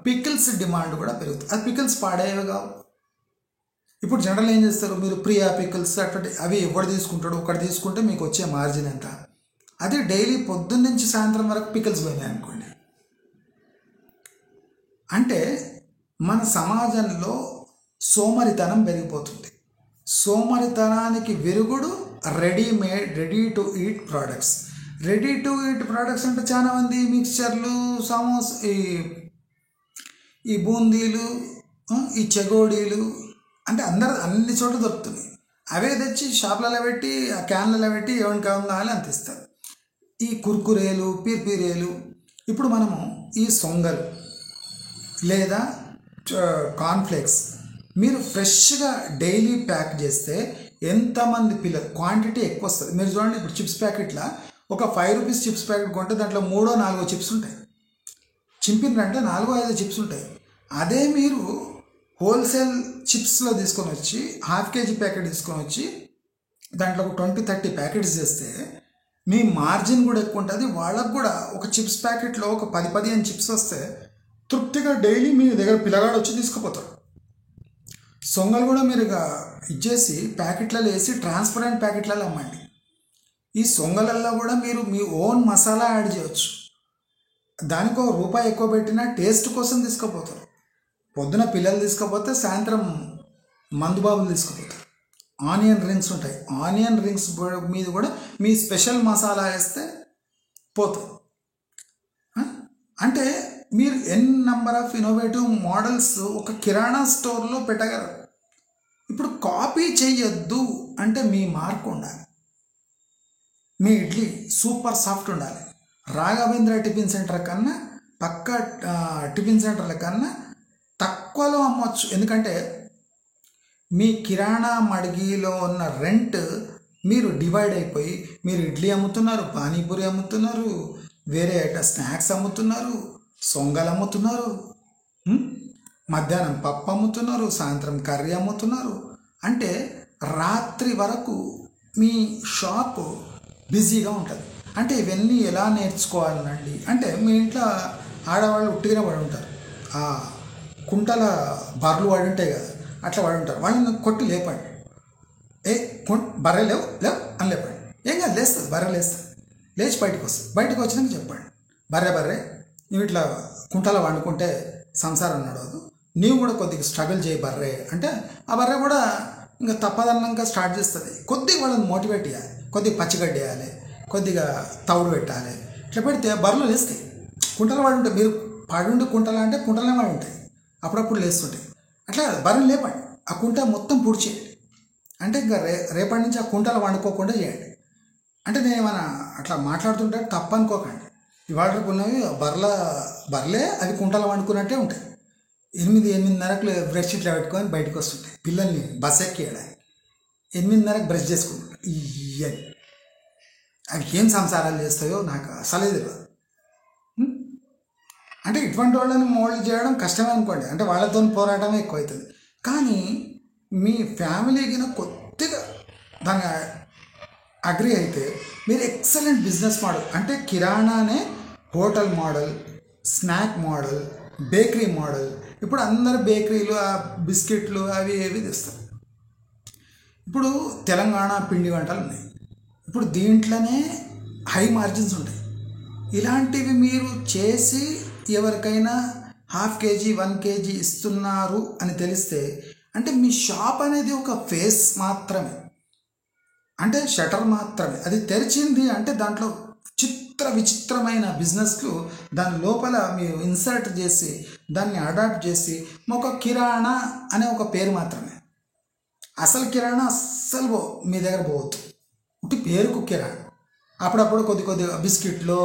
Speaker 1: పికిల్స్ డిమాండ్ కూడా పెరుగుతుంది. అది పికిల్స్ పాడేవి కావు. ఇప్పుడు జనరల్ ఏం చేస్తారు, మీరు ప్రియా పికల్స్ అటువంటి అవి ఎవడు తీసుకుంటాడు, ఒకటి తీసుకుంటే మీకు వచ్చే మార్జిన్ ఎంత. అదే డైలీ పొద్దున్న నుంచి సాయంత్రం వరకు పికల్స్ పోయినాయి అనుకోండి, అంటే మన సమాజంలో సోమరితనం పెరిగిపోతుంది. సోమరితనానికి విరుగుడు readymade, ready to eat products. Ready to eat products అంటే చాలా మంది మిక్చర్లు, సమోసా, ఈ బూందీలు, ఈ చెగోడీలు అంటే అందరు అన్ని చోట్ల దొరుకుతుంది. అవే తెచ్చి షాపులలో పెట్టి ఆ క్యాన్లలో పెట్టి ఎవరికి కావాలి అంతిస్తారు. ఈ కుర్కురేలు, పీర్పీరేలు. ఇప్పుడు మనము ఈ సొంగలు లేదా కార్న్ఫ్లేక్స్ మీరు ఫ్రెష్గా డైలీ ప్యాక్ చేస్తే ఎంతమంది పిల్లలు, క్వాంటిటీ ఎక్కువ వస్తుంది. మీరు చూడండి, ఇప్పుడు చిప్స్ ప్యాకెట్లో ఒక 5 రూపీస్ చిప్స్ ప్యాకెట్ కొంటే దాంట్లో 3-4 చిప్స్ ఉంటాయి. చింపినంటే 4-5 చిప్స్ ఉంటాయి. అదే మీరు హోల్సేల్ చిప్స్లో తీసుకొని వచ్చి ½ కేజీ ప్యాకెట్ తీసుకొని వచ్చి దాంట్లో ఒక 20-30 ప్యాకెట్స్ చేస్తే మీ మార్జిన్ కూడా ఎక్కువ ఉంటుంది. వాళ్ళకు కూడా ఒక చిప్స్ ప్యాకెట్లో ఒక 10-15 చిప్స్ వస్తే తృప్తిగా డైలీ మీ దగ్గర పిల్లగాడు వచ్చి తీసుకుపోతారు. సొంగలు కూడా మీరు ఇచ్చేసి ప్యాకెట్లలో వేసి ట్రాన్స్పరెంట్ ప్యాకెట్లలో అమ్మండి. ఈ సొంగలల్లో కూడా మీరు మీ ఓన్ మసాలా యాడ్ చేయవచ్చు. దానికి ₹1 ఎక్కువ పెట్టినా టేస్ట్ కోసం తీసుకుపోతారు. పొద్దున పిల్లలు తీసుకుపోతే సాయంత్రం మందుబాబులు తీసుకుపోతారు. ఆనియన్ రింగ్స్ ఉంటాయి, ఆనియన్ రింగ్స్ మీద కూడా మీ స్పెషల్ మసాలా వేస్తే పోతుంది. అంటే మీరు నెంబర్ ఆఫ్ ఇన్నోవేటివ్ మోడల్స్ ఒక కిరాణా స్టోర్లో పెట్టగలరు. ఇప్పుడు కాపీ చేయొద్దు అంటే మీ మార్క్ ఉండాలి. మీ ఇడ్లీ సూపర్ సాఫ్ట్ ఉండాలి. రాఘవేంద్ర టిఫిన్ సెంటర్ కన్నా పక్క టిఫిన్ సెంటర్ల కన్నా తక్కువలో అమ్మవచ్చు. ఎందుకంటే మీ కిరాణా మడిగిలో ఉన్న రెంట్ మీరు డివైడ్ అయిపోయి మీరు ఇడ్లీ అమ్ముతున్నారు, పానీపూరి అమ్ముతున్నారు, వేరే స్నాక్స్ అమ్ముతున్నారు, సొంగలు అమ్ముతున్నారు, మధ్యాహ్నం పప్పు అమ్ముతున్నారు, సాయంత్రం కర్రీ అమ్ముతున్నారు. అంటే రాత్రి వరకు మీ షాపు బిజీగా ఉంటుంది. అంటే ఇవన్నీ ఎలా నేర్చుకోవాలండి అంటే మీ ఇంట్లో ఆడవాళ్ళు ఉట్టిగా పడి ఉంటారు, ఆ కుంటల బర్రెలు పడి ఉంటాయి కదా, అట్లా పడి ఉంటారు. వాళ్ళని కొట్టి లేపండి. బర్రె లేవు అని లేపండి. ఏం కాదు, లేస్తుంది, బర్రె లేస్తుంది. లేచి బయటకు వస్తుంది. బయటకు వచ్చినాక చెప్పండి, బర్రె నువ్వు ఇట్లా కుంటలో వండుకుంటే సంసారం నడవదు, నీవు కూడా కొద్దిగా స్ట్రగుల్ చేయి బర్రె అంటే ఆ బర్రె కూడా ఇంకా తప్పదన్నాక స్టార్ట్ చేస్తుంది. కొద్దిగా వాళ్ళని మోటివేట్ చేయాలి, కొద్దిగా పచ్చిగడ్డి వేయాలి, కొద్దిగా తవుడు పెట్టాలి. ఇట్లా పెడితే బర్రెలు లేస్తాయి. కుంటలు పడి ఉంటాయి. మీరు పడి కుంటలు అంటే కుంటలే పడి ఉంటాయి, అప్పుడప్పుడు లేస్తుంటాయి. అట్లా బర్రెలు లేపండి, ఆ కుంట మొత్తం పూర్తి చేయండి. అంటే ఇంకా రేపటి నుంచి ఆ కుంటలు వండుకోకుండా చేయండి. అంటే నేను ఏమైనా అట్లా మాట్లాడుతుంటే తప్పు అనుకోకండి. ఇవాళ రేపు ఉన్నవి బర్రెలే అవి కుంటలు వండుకున్నట్టే ఉంటాయి. 8-8:30కు బ్రష్ ఇట్లా పెట్టుకొని బయటకు వస్తుంటాయి. పిల్లల్ని బస్ ఎక్కియడానికి 8:30కు బ్రష్ చేసుకుంటారు. ఇవన్నీ అవి ఏం సంసారాలు చేస్తాయో నాకు అసలే తెలియదు. అంటే ఇటువంటి వాళ్ళని మోల్డ్ చేయడం కష్టమే అనుకోండి, అంటే వాళ్ళతో పోరాటమే ఎక్కువ అవుతుంది. కానీ మీ ఫ్యామిలీకి కొద్దిగా దాన్ని అగ్రి అయితే మీరు ఎక్సలెంట్ బిజినెస్ మోడల్, అంటే కిరాణానే hotel model, snack model, bakery model. ఇప్పుడు అందరు బేకరీలు ఆ బిస్కెట్లు అవి ఏవి తెస్తారు. ఇప్పుడు తెలంగాణ పిండి వంటలు ఉన్నాయి. ఇప్పుడు దీంట్లోనే హై మార్జిన్స్ ఉంటాయి. ఇలాంటివి మీరు చేసి ఎవరికైనా ½ కేజీ 1 కేజీ ఇస్తున్నారు అని తెలిస్తే అంటే మీ షాప్ అనేది ఒక ఫేస్ మాత్రమే, అంటే షటర్ మాత్రమే. అది తెరిచింది అంటే దాంట్లో విచిత్రమైన బిజినెస్లు దాని లోపల మీరు ఇన్సర్ట్ చేసి దాన్ని అడాప్ట్ చేసి ఒక కిరాణా అనే ఒక పేరు మాత్రమే. అసలు కిరాణా అస్సలు మీ దగ్గర పోవద్దు, ఒకటి పేరుకు కిరాణా. అప్పుడప్పుడు కొద్దిగా బిస్కెట్లో,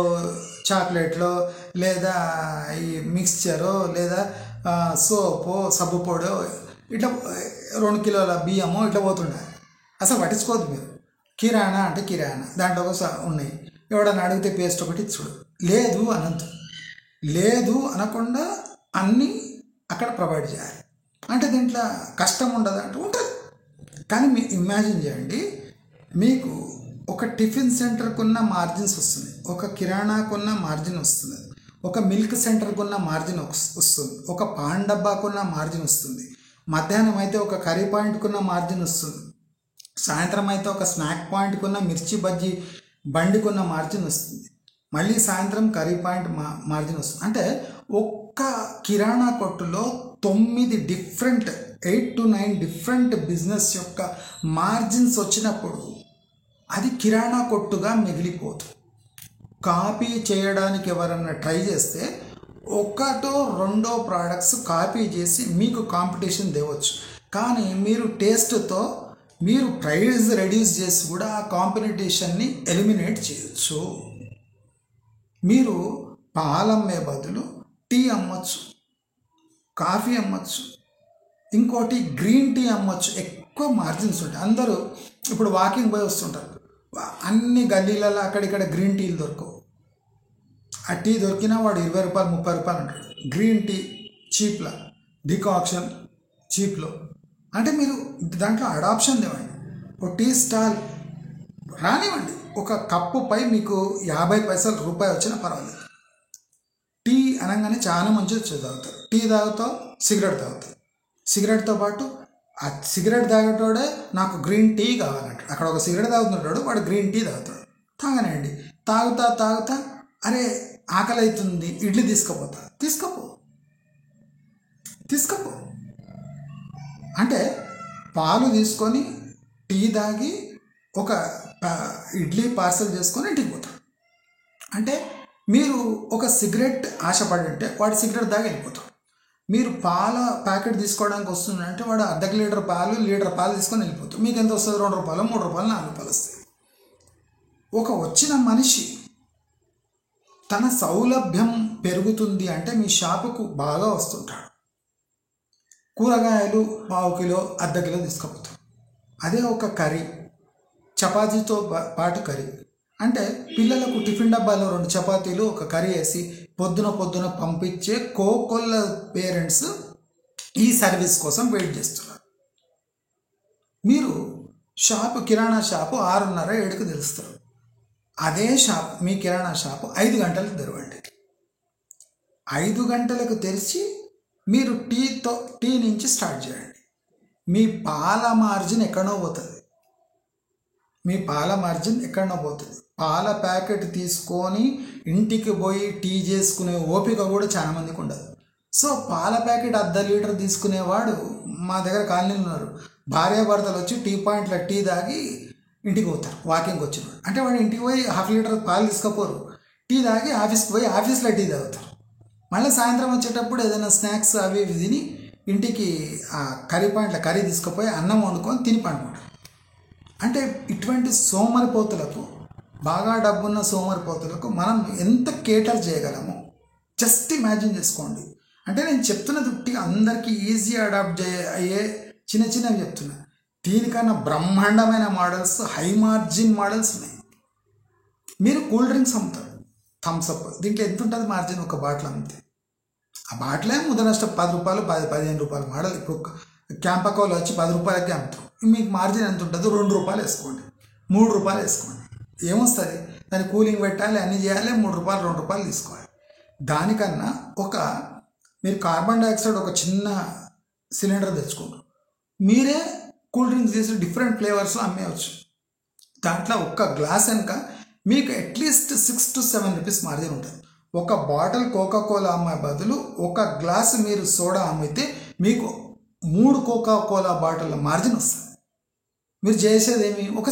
Speaker 1: చాక్లెట్లో, లేదా ఈ మిక్స్చరో, లేదా సోపో, సబ్బు పొడో, ఇట్లా 2 కిలోల బియ్యమో ఇట్లా పోతుండే. అసలు పట్టించుకోవద్దు మీరు. కిరాణా అంటే కిరాణా, దాంట్లో ఉన్నాయి. ఎవడన్నా అడిగితే పేస్ట్ ఒకటి ఇచ్చుడు, లేదు అనంత లేదు అనకుండా అన్నీ అక్కడ ప్రొవైడ్ చేయాలి. అంటే దీంట్లో కష్టం ఉండదు అంటే ఉంటుంది. కానీ మీరు ఇమాజిన్ చేయండి, మీకు ఒక టిఫిన్ సెంటర్కున్న మార్జిన్స్ వస్తుంది, ఒక కిరాణాకున్న మార్జిన్ వస్తుంది, ఒక మిల్క్ సెంటర్కున్న మార్జిన్ వస్తుంది, ఒక పాన్ డబ్బాకున్న మార్జిన్ వస్తుంది, మధ్యాహ్నం అయితే ఒక కర్రీ పాయింట్కున్న మార్జిన్ వస్తుంది, సాయంత్రం అయితే ఒక స్నాక్ పాయింట్కున్న మిర్చి బజ్జీ బండికున్న మార్జిన్ వస్తుంది, మళ్ళీ సాయంత్రం కర్రీ పాయింట్ మార్జిన్ వస్తుంది. అంటే ఒక్క కిరాణా కొట్టులో 9 డిఫరెంట్ 8 to 9 డిఫరెంట్ బిజినెస్ యొక్క మార్జిన్స్ వచ్చినప్పుడు అది కిరాణా కొట్టుగా మిగిలిపోతుంది. కాపీ చేయడానికి ఎవరన్నా ట్రై చేస్తే ఒకటో రెండో ప్రోడక్ట్స్ కాపీ చేసి మీకు కాంపిటీషన్ తేవచ్చు. కానీ మీరు టేస్ట్తో మీరు ప్రైస్ రెడ్యూస్ చేసి కూడా ఆ కాంపిటీషన్ని ఎలిమినేట్ చేయొచ్చు. మీరు పాలమ్మే బదులు టీ అమ్మచ్చు, కాఫీ అమ్మచ్చు, ఇంకోటి గ్రీన్ టీ అమ్మచ్చు. ఎక్కువ మార్జిన్స్ ఉంటాయి. అందరూ ఇప్పుడు వాకింగ్ పోయి వస్తుంటారు, అన్ని గల్లీలలో అక్కడిక్కడ గ్రీన్ టీలు దొరకవు. ఆ టీ దొరికినా వాడు 20 రూపాయలు 30 రూపాయలు అంటాడు. గ్రీన్ టీ చీప్లో, డికాక్షన్ చీప్లో. అంటే మీరు దాంట్లో అడాప్షన్ తేవండి. ఒక టీ స్టాల్ రానివ్వండి, ఒక కప్పుపై మీకు 50 పైసలు రూపాయి వచ్చినా పర్వాలేదు. టీ అనగానే చాలా మంచిది తాగుతారు. టీ తాగుతావు, సిగరెట్ తాగుతావు. సిగరెట్తో పాటు ఆ సిగరెట్ తాగేటోడే నాకు గ్రీన్ టీ కావాలంటాడు. అక్కడ ఒక సిగరెట్ తాగుతున్నాడు, వాడు గ్రీన్ టీ తాగుతాడు. తాగనండి, తాగుతా అరే ఆకలి అవుతుంది, ఇడ్లీ తీసుకోపో. అంటే పాలు తీసుకొని టీ తాగి ఒక ఇడ్లీ పార్సల్ చేసుకొని ఇంటికి పోతాడు. అంటే మీరు ఒక సిగరెట్ ఆశపడి ఉంటే వాడు సిగరెట్ దాకా వెళ్ళిపోతాడు. మీరు పాల ప్యాకెట్ తీసుకోవడానికి వస్తుందంటే వాడు అర్ధ లీటర్ పాలు తీసుకొని వెళ్ళిపోతాడు. మీకు ఎంత వస్తుంది? 2 రూపాయలు 3 రూపాయలు 4 రూపాయలు వస్తాయి. ఒక వచ్చిన మనిషి తన సౌలభ్యం పెరుగుతుంది అంటే మీ షాపుకు బాగా వస్తుంటాడు. కూరగాయలు 1/2 కిలో 1/2 కిలో తీసుకుపోతాడు. అదే ఒక కర్రీ, చపాతీతో పాటు కర్రీ అంటే పిల్లలకు టిఫిన్ డబ్బాలో 2 చపాతీలు ఒక కర్రీ వేసి పొద్దున పంపించే కోకొల్ల పేరెంట్స్ ఈ సర్వీస్ కోసం వెయిట్ చేస్తున్నారు. మీరు కిరాణా షాపు 6:30 7కు తెలుస్తారు. అదే షాప్, మీ కిరాణా షాపు 5 గంటలకు తెరవండి. 5 గంటలకు తెరిచి మీరు టీ నుంచి స్టార్ట్ చేయండి. మీ పాల మార్జిన్ ఎక్కడో పోతుంది. పాల ప్యాకెట్ తీసుకొని ఇంటికి పోయి టీ చేసుకునే ఓపిక కూడా చాలా మందికి ఉండదు. సో పాల ప్యాకెట్ 1/2 లీటర్ తీసుకునేవాడు మా దగ్గర కాలనీలు ఉన్నారు. భార్యాభర్తలు వచ్చి టీ పాయింట్లో టీ తాగి ఇంటికి పోతారు. వాకింగ్కి వచ్చినాడు అంటే వాడు ఇంటికి పోయి 1/2 లీటర్ పాలు తీసుకపోరు, టీ తాగి ఆఫీస్కి పోయి ఆఫీస్లో టీ తాగుతారు. మళ్ళీ సాయంత్రం వచ్చేటప్పుడు ఏదైనా స్నాక్స్ అవి ఇవి తిని ఇంటికి ఆ కర్రీ పాయింట్లో కర్రీ తీసుకుపోయి అన్నం వండుకొని తిని పండుకుంటారు. అంటే ఇటువంటి సోమరిపోతులకు, బాగా డబ్బున్న సోమరిపోతులకు మనం ఎంత కేటర్ చేయగలమో జస్ట్ ఇమాజిన్ చేసుకోండి. అంటే నేను చెప్తున్నది ఉట్టిగా అందరికీ ఈజీ అడాప్ట్ అయ్యే చిన్నవి చెప్తున్నా. దీనికన్నా బ్రహ్మాండమైన మోడల్స్, హై మార్జిన్ మోడల్స్ ఉన్నాయి. మీరు కూల్ డ్రింక్స్ అమ్ముతారు, థమ్స్అప్, దీంట్లో ఎంత ఉంటుంది మార్జిన్? ఒక బాటిల్ అమ్మితే ఆ బాటిలే ముదనష్టం 10 రూపాయలు 15 రూపాయలు మోడల్. ఇప్పుడు క్యాంపకోలు వచ్చి 10 రూపాయలకి అమ్ముతారు. మీకు మార్జిన్ ఎంత ఉంటుందో 2 రూపాయలు వేసుకోండి, 3 రూపాయలు వేసుకోండి. ఏమొస్తుంది? దాన్ని కూలింగ్ పెట్టాలి, అన్నీ చేయాలి, 3 రూపాయలు 2 రూపాయలు తీసుకోవాలి. దానికన్నా మీరు కార్బన్ డైఆక్సైడ్ ఒక చిన్న సిలిండర్ తెచ్చుకుంటారు, మీరే కూల్ డ్రింక్స్ చేసి డిఫరెంట్ ఫ్లేవర్స్లో అమ్మేయచ్చు. దాంట్లో ఒక్క గ్లాస్ వెనుక మీకు అట్లీస్ట్ 6 to 7 రూపీస్ మార్జిన్ ఉంటుంది. ఒక బాటిల్ కోకా-కోలా అమ్మే బదులు ఒక గ్లాస్ మీరు సోడా అమ్మితే మీకు 3 కోకా-కోలా బాటిల్ మార్జిన్ వస్తుంది. మీరు చేసేది ఏమి? ఒక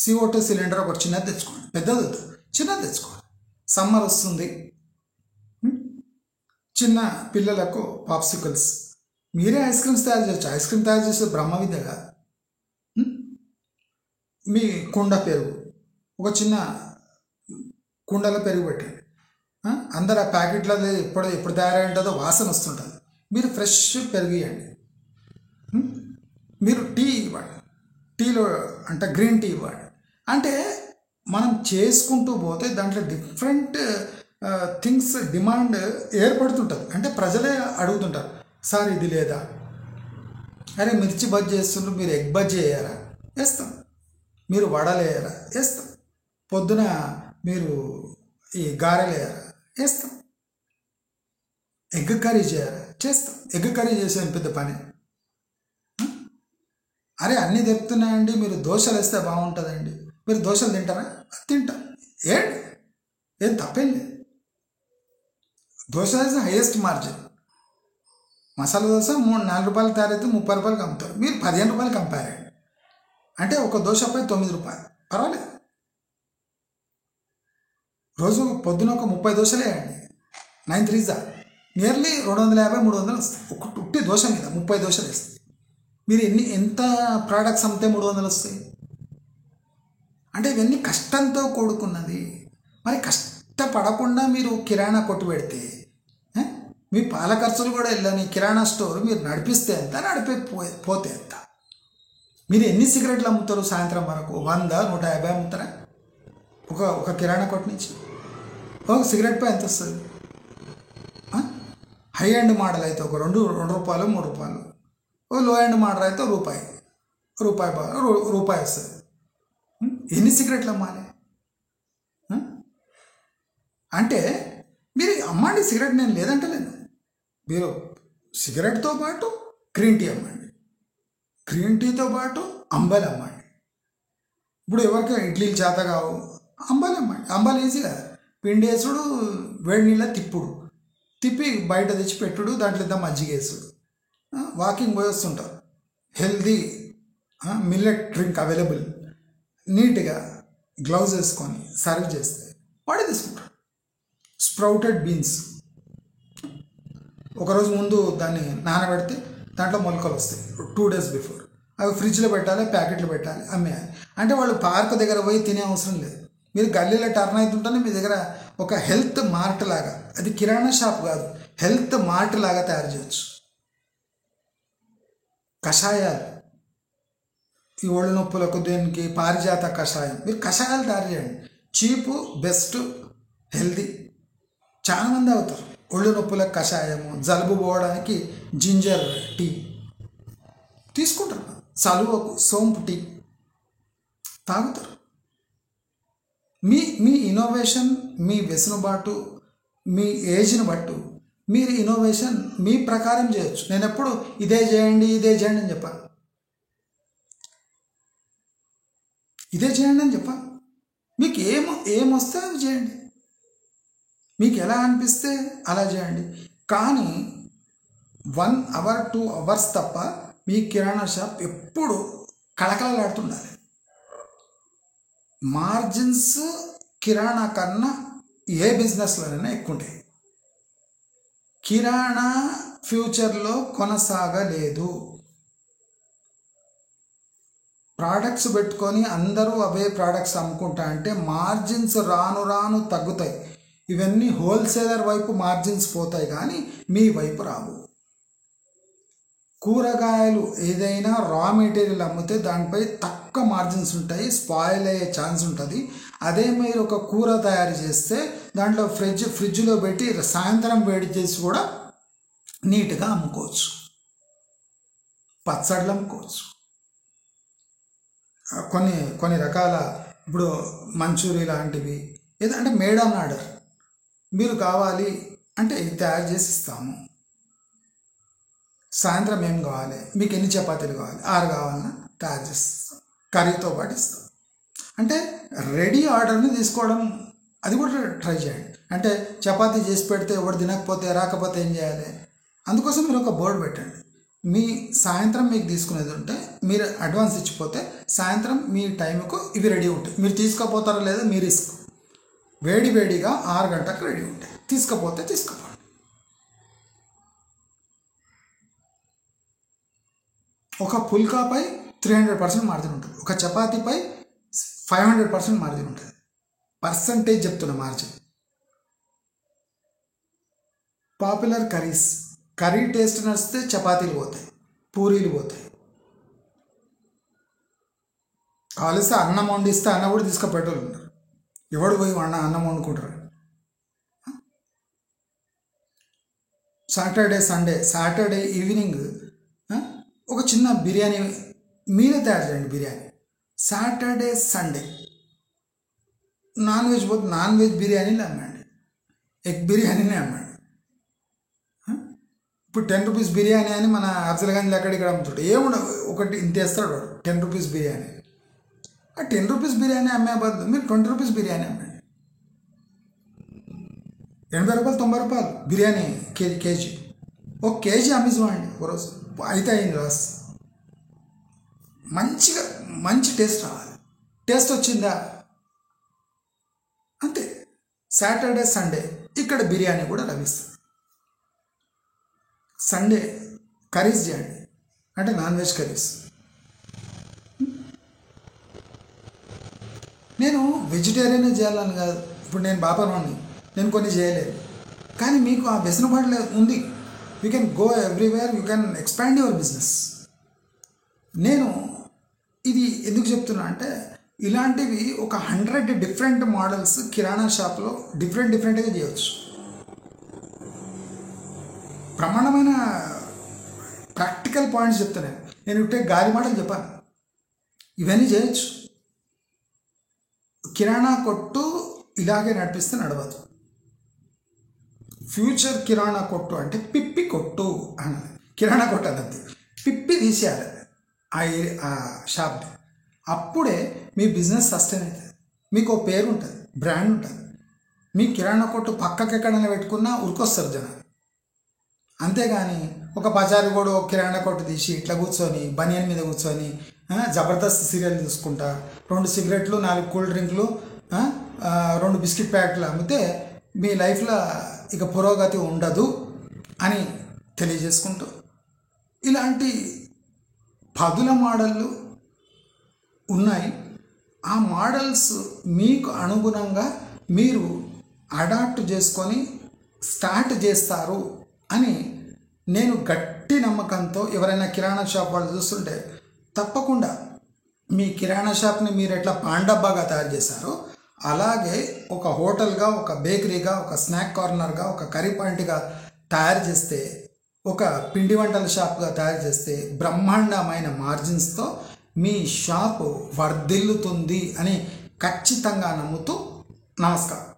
Speaker 1: CO2 సిలిండర్ ఒక చిన్నది తెచ్చుకోండి, పెద్దది చిన్నది తెచ్చుకోండి. సమ్మర్ వస్తుంది, చిన్న పిల్లలకు పాప్సికల్స్, మీరే ఐస్ క్రీమ్స్ తయారు చేయొచ్చు. ఐస్ క్రీమ్ తయారు చేసే బ్రహ్మ విద్య కాదు. మీ కుండ పెరుగు, ఒక చిన్న కుండలో పెరుగు పెట్టండి. అందరు ఆ ప్యాకెట్లో ఎప్పుడు తయారై ఉంటుందో వాసన వస్తుంటుంది. మీరు ఫ్రెష్ పెరుగు ఇవ్వండి. మీరు టీ ఇవ్వండి, టీలో అంటే గ్రీన్ టీ ఇవ్వండి. అంటే మనం చేసుకుంటూ పోతే దాంట్లో డిఫరెంట్ థింగ్స్ డిమాండ్ ఏర్పడుతుంటుంది. అంటే ప్రజలే అడుగుతుంటారు, సార్ ఇది లేదా, అరే మిర్చి బజ్జీ చేస్తుండ్రు, మీరు ఎగ్ బజ్జీ వేయరా? వేస్తాం. మీరు వడలు వేయరా? వేస్తాం. పొద్దున మీరు ఈ గారెలు వేయరా? వేస్తాం. ఎగ్ కర్రీ చేయరా? చేస్తాం. ఎగ్ కర్రీ చేసే పెద్ద పని. అరే అన్నీ దొరుకుతున్నాయండి, మీరు దోశలు వేస్తే బాగుంటుందండి, మీరు దోశలు తింటారా? తింటాం. ఏం తప్పేం లేదు. Dosa is the highest margin. Masala dosa 3-4 రూపాయలు తయారైతే 30 రూపాయలకి అమ్ముతారు, మీరు 15 రూపాయలకి అమ్మారండి అంటే ఒక దోశపై 9 రూపాయలు, పర్వాలేదు. రోజు పొద్దున ఒక 30 దోశలే అండి, 9 3 నియర్లీ 250-300 వస్తాయి. ఒక ఉట్టి దోశ మీద 30 దోశలు వేస్తాయి. మీరు ఎంత ప్రోడక్ట్స్ అమ్మితే 300 వస్తాయి అంటే ఇవన్నీ కష్టంతో కూడుకున్నది. మరి కష్టపడకుండా మీరు కిరాణా కొట్టు పెడితే మీ పాల ఖర్చులు కూడా వెళ్ళని కిరాణా స్టోర్ మీరు నడిపిస్తే ఎంత, పోతే ఎంత? మీరు ఎన్ని సిగరెట్లు అమ్ముతారు సాయంత్రం వరకు? 100-150 అమ్ముతారా ఒక కిరాణా కొట్టు నుంచి? ఒక సిగరెట్ పై ఎంత వస్తుంది? హై ఎండ్ మోడల్ అయితే ఒక 2 రూపాయలు 3 రూపాయలు, ఓ లో ఎండ్ మోడల్ అయితే రూపాయి వస్తుంది. ఎన్ని సిగరెట్లు అమ్మాలి? అంటే మీరు అమ్మండి సిగరెట్, నేను లేదంటలేను. మీరు సిగరెట్తో పాటు గ్రీన్ టీ అమ్మండి, గ్రీన్ టీతో పాటు అంబలి అమ్మండి. ఇప్పుడు ఎవరికి ఇడ్లీలు చేత కావు, అంబలి అమ్మండి. అంబలి ఈజీ కదా, పిండి వేసుడు, వేడి నీళ్ళ తిప్పి బయట తెచ్చి పెట్టుడు, దాంట్లో ఇంత మజ్జిగ వేసుడు, వాకింగ్ పోయి వస్తుంటారు, హెల్దీ మిల్లెట్ డ్రింక్ అవైలబుల్, నీట్గా గ్లౌజ్ వేసుకొని సర్వ్ చేస్తే వాడే తీసుకుంటాడు. స్ప్రౌటెడ్ బీన్స్ ఒకరోజు ముందు దాన్ని నానబెడితే దాంట్లో మొలకలు వస్తాయి 2 days బిఫోర్. అవి ఫ్రిడ్జ్లో పెట్టాలి, ప్యాకెట్లు పెట్టాలి, అమ్మేయాలి. అంటే వాళ్ళు పార్క్ దగ్గర పోయి తినే అవసరం లేదు. మీరు గల్లీలో టర్న్ అవుతుంటేనే మీ దగ్గర ఒక హెల్త్ మార్ట్ లాగా, అది కిరాణా షాప్ కాదు, హెల్త్ మార్ట్ లాగా తయారు చేయొచ్చు. కషాయాలు, ఈ ఒళ్ళు నొప్పులకు దేనికి పారిజాత కషాయం, మీరు కషాయాలు తయారు చేయండి. చీపు, బెస్ట్, హెల్దీ. చాలామంది అవుతారు ఒళ్ళు నొప్పులకు కషాయము, జలుబు పోవడానికి జింజర్ టీ తీసుకుంటారు, చలువకు సోంపు టీ తాగుతారు. మీ ఇన్నోవేషన్, మీ వెసులుబాటు, మీ ఏజ్ని బట్టు మీరు ఇన్నోవేషన్ మీ ప్రకారం చేయొచ్చు. నేను ఎప్పుడు ఇదే చేయండి అని చెప్పాను, ఇదే చేయండి అని చెప్పాను. మీకు ఏమొస్తే అది చేయండి, మీకు ఎలా అనిపిస్తే అలా చేయండి. కానీ 1 hour 2 hours తప్ప మీ కిరాణా షాప్ ఎప్పుడు కళకళలాడుతుండాలి. మార్జిన్స్ కిరాణా కన్నా ఏ బిజినెస్లోనైనా ఎక్కువ ఉంటాయి. కిరాణా ఫ్యూచర్లో కొనసాగలేదు. ప్రోడక్ట్స్ పెట్టుకొని అందరూ అవే ప్రోడక్ట్స్ అమ్ముకుంటా అంటే మార్జిన్స్ రాను తగ్గుతాయి. ఇవన్నీ హోల్సేలర్ వైపు మార్జిన్స్ పోతాయి కానీ మీ వైపు రావు. కూరగాయలు ఏదైనా రా మెటీరియల్ అమ్మితే దానిపై తక్కువ మార్జిన్స్ ఉంటాయి, స్పాయిల్ అయ్యే ఛాన్స్ ఉంటుంది. అదే మీరు ఒక కూర తయారు చేస్తే దాంట్లో ఫ్రిడ్జ్లో పెట్టి సాయంత్రం వేడి చేసి కూడా నీట్గా అమ్ముకోవచ్చు, పచ్చళ్ళు అమ్ముకోవచ్చు. కొన్ని రకాల ఇప్పుడు మంచూరియా లాంటివి ఏదంటే మేడ్ ఆన్ ఆర్డర్, మీరు కావాలి అంటే ఇది తయారు చేసి ఇస్తాము. సాయంత్రం ఏం కావాలి, మీకు ఎన్ని చపాతీలు కావాలి, 6 కావాలన్నా తయారు చేస్తాం, కర్రీతో పాటు ఇస్తాం. అంటే రెడీ ఆర్డర్ని తీసుకోవడం, అది కూడా ట్రై చేయండి. అంటే చపాతీ చేసి పెడితే ఎవరు తినకపోతే రాకపోతే ఏం చేయాలి? అందుకోసం మీరు ఒక బోర్డు పెట్టండి. మీ సాయంత్రం మీకు తీసుకునేది ఉంటే మీరు అడ్వాన్స్ ఇచ్చిపోతే సాయంత్రం మీ టైంకు ఇవి రెడీ ఉంటాయి. మీరు తీసుకుపోతారో లేదో మీ రిస్క్. వేడిగా 6 గంటలకు రెడీ ఉంటాయి, తీసుకుపోతే తీసుకుపోండి. ఒక పుల్కాపై 300% మార్జిన్ ఉంటుంది, ఒక చపాతీపై 500% మార్జిన్ ఉంటుంది. పర్సంటేజ్ చెప్తున్న మార్జిన్. పాపులర్ కర్రీ టేస్ట్ నచ్చితే చపాతీలు పోతాయి, పూరీలు పోతాయి. కావలిస్తే అన్నం వండిస్తే అన్న కూడా తీసుకుపెట్టేవాళ్ళు ఉంటారు. ఎవడు పోయి అన్నం వండుకుంటారు? సాటర్డే ఈవినింగ్ ఒక చిన్న బిర్యానీ మీరే తయారు చేయండి. Biryani Saturday Sunday non veg పోతే నాన్ వెజ్ బిర్యానీని అమ్మండి, ఎగ్ బిర్యానీని అమ్మండి. ఇప్పుడు 10 రూపీస్ బిర్యానీ అని మన అఫ్జల్గంజ్లో అక్కడ ఇక్కడ అమ్ముతాడు. ఏముండవు, ఒకటి ఇంత వేస్తాడు వాడు 10 రూపీస్ బిర్యానీ. ఆ 10 రూపీస్ బిర్యానీ అమ్మే బదులు మీరు 20 రూపీస్ బిర్యానీ అమ్మండి. 80 రూపాయలు 90 రూపాయలు బిర్యానీ కేజీ. ఒక కేజీ అమ్మేసుకోండి ఒకరోజు, అయితే అయింది లాస్. మంచి టేస్ట్ రావాలి. టేస్ట్ వచ్చిందా అంతే. సాటర్డే సండే ఇక్కడ బిర్యానీ కూడా లభిస్తుంది. సండే కర్రీస్ చేయండి, అంటే నాన్ వెజ్ కర్రీస్. నేను వెజిటేరియనే చేయాలని కాదు, ఇప్పుడు నేను బాపనోడిని, నేను కొన్ని చేయలేదు. కానీ మీకు ఆ వెసులుబాటు ఉంది. You can go everywhere, you can expand your business. నేను ఇది ఎందుకు చెప్తున్నా అంటే, ఇలాంటివి ఒక 100 డిఫరెంట్ మోడల్స్ కిరాణా షాప్లో డిఫరెంట్గా చేయవచ్చు. ప్రమాణమైన ప్రాక్టికల్ పాయింట్స్ చెప్తాను. నేను ఇట్టే గాలి మాటలు చెప్పాను, ఇవన్నీ చేయొచ్చు. కిరాణా కొట్టు ఇలాగే నడిపిస్తే నడవదు. ఫ్యూచర్ కిరాణా కొట్టు అంటే పిప్పి కొట్టు అన్నది. కిరాణా కొట్టు అన్నది పిప్పి తీసేయాలి ఆ షాప్ని. అప్పుడే మీ బిజినెస్ సస్టైన్ అవుతుంది. మీకు ఒక పేరు ఉంటుంది, బ్రాండ్ ఉంటుంది. మీ కిరాణా కొట్టు పక్కకి ఎక్కడైనా పెట్టుకున్నా ఉరికొస్తారు జనాలు. అంతేగాని ఒక బజారు కూడా ఒక కిరాణా కొట్టు తీసి ఇట్లా కూర్చొని బనియన్ మీద కూర్చొని జబర్దస్త్ సీరియల్ చూసుకుంటా 2 సిగరెట్లు 4 కూల్ డ్రింక్లు 2 బిస్కెట్ ప్యాకెట్లు అమ్మితే మీ లైఫ్లో ఇక పురోగతి ఉండదు అని తెలియజేసుకుంటూ, ఇలాంటి 10 మోడళ్ళు ఉన్నాయి. ఆ మోడల్స్ మీకు అనుగుణంగా మీరు అడాప్ట్ చేసుకొని స్టార్ట్ చేస్తారు అని నేను గట్టి నమ్మకంతో, ఎవరైనా కిరాణా షాప్ వాళ్ళు చూస్తుంటే తప్పకుండా మీ కిరాణా షాప్ని మీరు ఎట్లా పాండబ్బాగా తయారు చేశారో అలాగే ఒక హోటల్గా, ఒక బేకరీగా, ఒక స్నాక్ కార్నర్గా, ఒక కర్రీ పాయింట్గా తయారు చేస్తే, ఒక పిండి వంటల షాప్గా తయారు చేస్తే బ్రహ్మాండమైన మార్జిన్స్తో మీ షాపు వర్ధిల్లుతుంది అని ఖచ్చితంగా నమ్ముతూ నమస్కారం.